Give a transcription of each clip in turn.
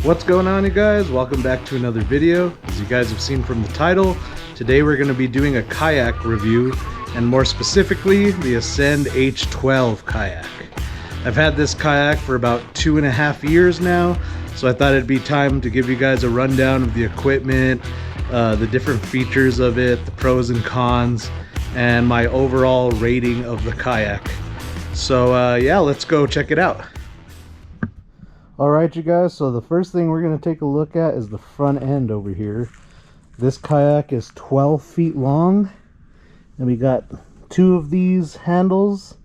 What's going on, you guys? Welcome back to another video. As you guys have seen from the title, today we're going to be doing a kayak review, and more specifically the Ascend H12 kayak. I've had this kayak for about 2.5 years now, so I thought it'd be time to give you guys a rundown of the equipment, the different features of it, the pros and cons, and my overall rating of the kayak. So yeah, let's go check it out. Alright, you guys, so the first thing we're going to take a look at is the front end over here. This kayak is 12 feet long, and we got 2 of these handles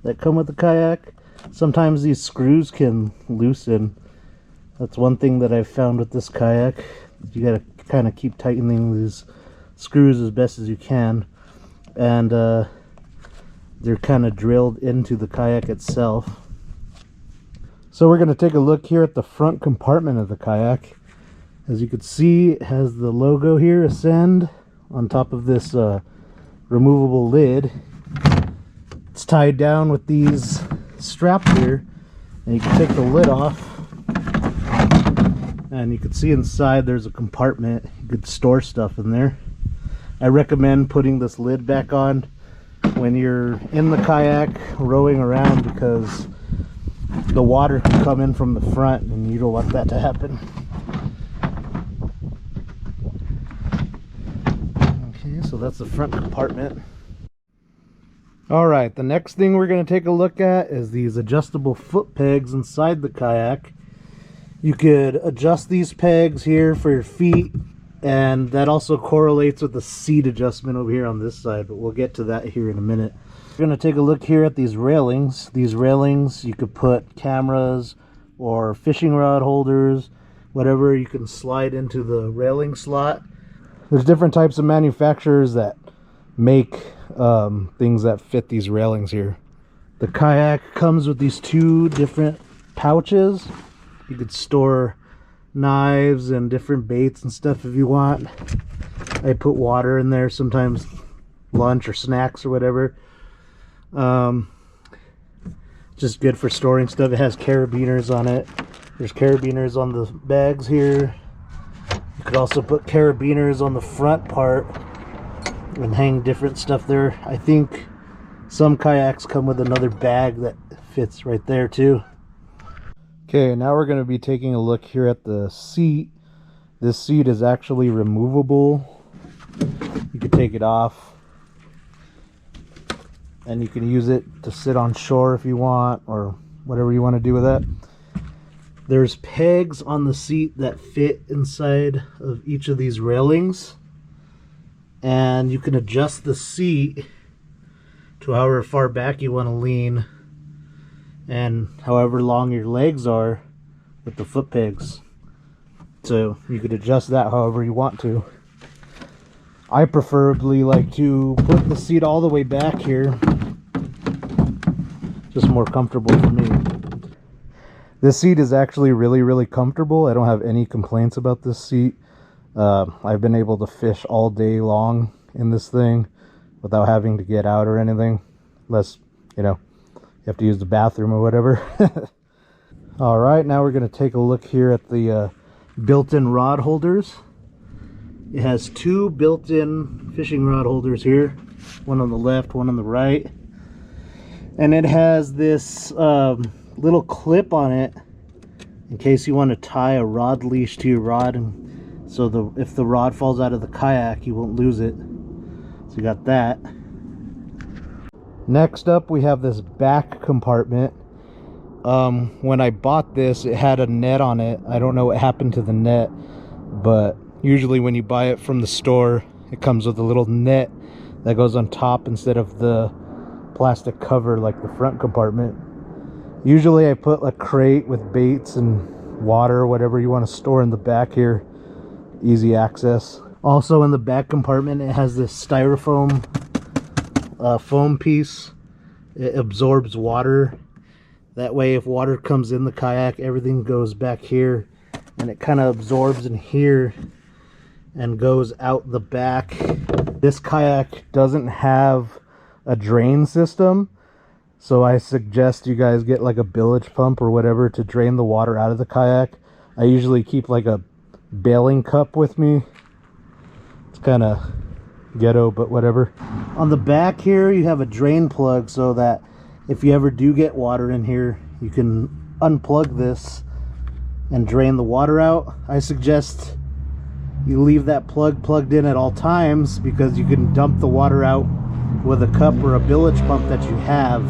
that come with the kayak. Sometimes these screws can loosen. That's one thing that I've found with this kayak. You got to kind of keep tightening these screws as best as you can, and they're kind of drilled into the kayak itself. So we're going to take a look here at the front compartment of the kayak. As you can see, it has the logo here, Ascend, on top of this removable lid. It's tied down with these straps here, and you can take the lid off, and you can see inside there's a compartment. You could store stuff in there. I recommend putting this lid back on when you're in the kayak rowing around, because the water can come in from the front and you don't want that to happen. Okay, so that's the front compartment. Alright, the next thing we're going to take a look at is these adjustable foot pegs inside the kayak. You could adjust these pegs here for your feet, and that also correlates with the seat adjustment over here on this side, but we'll get to that here in a minute. We're going to take a look here at these railings. These railings, you could put cameras or fishing rod holders, whatever you can slide into the railing slot. There's different types of manufacturers that make things that fit these railings here. The kayak comes with these 2 different pouches. You could store knives and different baits and stuff if you want. I put water in there, sometimes lunch or snacks or whatever. Just good for storing stuff. It has carabiners on it. There's carabiners on the bags here. You could also put carabiners on the front part and hang different stuff there. I think some kayaks come with another bag that fits right there too. Okay, now we're going to be taking a look here at the seat. This seat is actually removable. You can take it off, and you can use it to sit on shore if you want, or whatever you want to do with that. There's pegs on the seat that fit inside of each of these railings, and you can adjust the seat to however far back you want to lean, and however long your legs are with the foot pegs. So you could adjust that however you want to. I preferably like to put the seat all the way back here. Just more comfortable for me. This seat is actually really comfortable. I don't have any complaints about this seat. I've been able to fish all day long in this thing without having to get out or anything, unless, you know, you have to use the bathroom or whatever. Alright, now we're going to take a look here at the built-in rod holders. It has 2 built-in fishing rod holders here, one on the left, one on the right, and it has this little clip on it in case you want to tie a rod leash to your rod, and so if the rod falls out of the kayak you won't lose it. So you got that. Next up, we have this back compartment. When I bought this, it had a net on it. I don't know what happened to the net, but usually when you buy it from the store, it comes with a little net that goes on top instead of the plastic cover like the front compartment. Usually I put a crate with baits and water, whatever you want to store in the back here. Easy access. Also in the back compartment, it has this styrofoam foam piece. It absorbs water. That way if water comes in the kayak, everything goes back here, and it kind of absorbs in here and goes out the back. This kayak doesn't have a drain system, so I suggest you guys get like a bilge pump or whatever to drain the water out of the kayak. I usually keep like a bailing cup with me. It's kind of ghetto, but whatever. On the back here, you have a drain plug so that if you ever do get water in here, you can unplug this and drain the water out. I suggest you leave that plug plugged in at all times because you can dump the water out with a cup or a bilge pump that you have.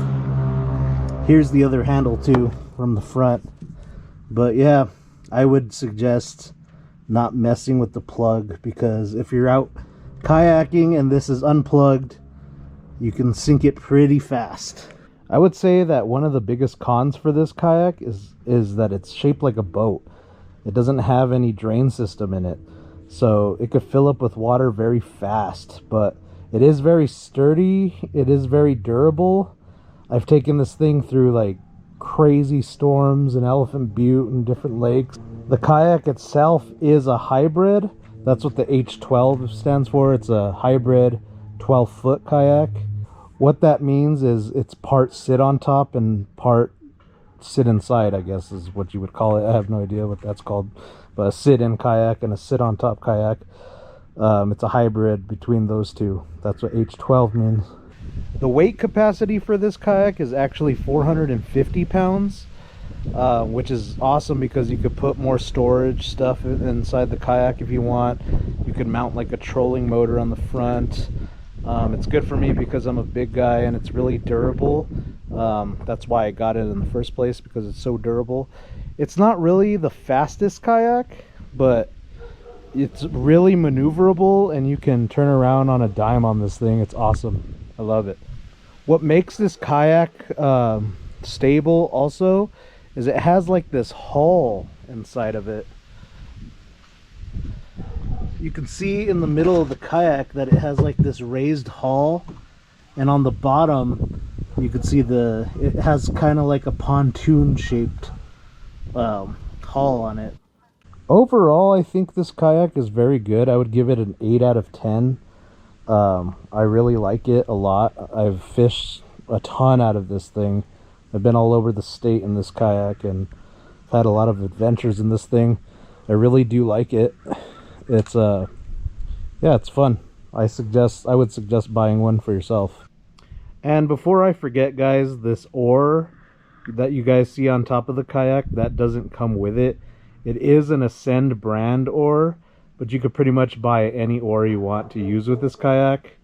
Here's the other handle too from the front. But yeah, I would suggest not messing with the plug, because if you're out kayaking and this is unplugged, you can sink it pretty fast. I would say that one of the biggest cons for this kayak is that it's shaped like a boat. It doesn't have any drain system in it, so it could fill up with water very fast, but it is very sturdy. It is very durable. I've taken this thing through like crazy storms in Elephant Butte and different lakes. The kayak itself is a hybrid. That's what the H12 stands for. It's a hybrid 12-foot kayak. What that means is it's part sit on top and part sit inside, I guess is what you would call it. I have no idea what that's called, but a sit-in kayak and a sit on top kayak. It's a hybrid between those two. That's what H12 means. The weight capacity for this kayak is actually 450 pounds, which is awesome because you could put more storage stuff inside the kayak if you want. You could mount like a trolling motor on the front. It's good for me because I'm a big guy and it's really durable. That's why I got it in the first place, because it's so durable. It's not really the fastest kayak, but it's really maneuverable and you can turn around on a dime on this thing. It's awesome. I love it. What makes this kayak stable also is it has like this hull inside of it. You can see in the middle of the kayak that it has like this raised hull, and on the bottom you can see it has kind of like a pontoon shaped hull on it. Overall, I think this kayak is very good. I would give it an 8 out of 10. I really like it a lot. I've fished a ton out of this thing. I've been all over the state in this kayak and I've had a lot of adventures in this thing. I really do like it. It's yeah, it's fun. I would suggest buying one for yourself. And before I forget, guys, this oar that you guys see on top of the kayak, that doesn't come with it. It is an Ascend brand oar, but you could pretty much buy any oar you want to use with this kayak.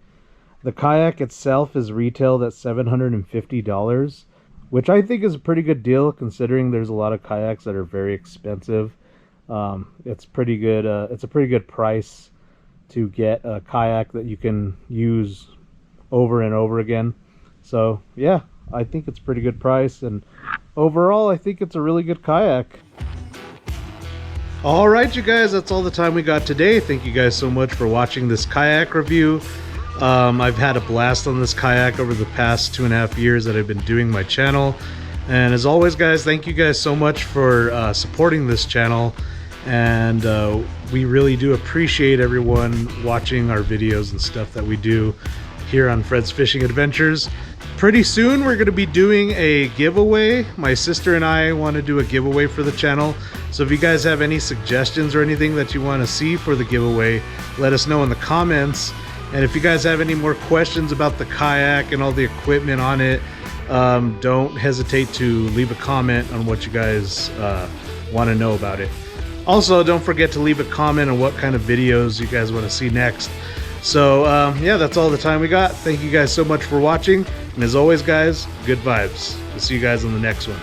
The kayak itself is retailed at $750, which I think is a pretty good deal considering there's a lot of kayaks that are very expensive. It's pretty good. It's a pretty good price to get a kayak that you can use over and over again. So yeah, I think it's a pretty good price, and overall I think it's a really good kayak. Alright you guys, that's all the time we got today. Thank you guys so much for watching this kayak review. I've had a blast on this kayak over the past 2.5 years that I've been doing my channel. And as always guys, thank you guys so much for supporting this channel. And we really do appreciate everyone watching our videos and stuff that we do here on Fred's Fishing Adventures. Pretty soon we're going to be doing a giveaway. My sister and I want to do a giveaway for the channel. So if you guys have any suggestions or anything that you want to see for the giveaway, let us know in the comments. And if you guys have any more questions about the kayak and all the equipment on it, don't hesitate to leave a comment on what you guys want to know about it. Also, don't forget to leave a comment on what kind of videos you guys want to see next. So yeah, that's all the time we got. Thank you guys so much for watching, and as always guys, good vibes. We'll see you guys on the next one.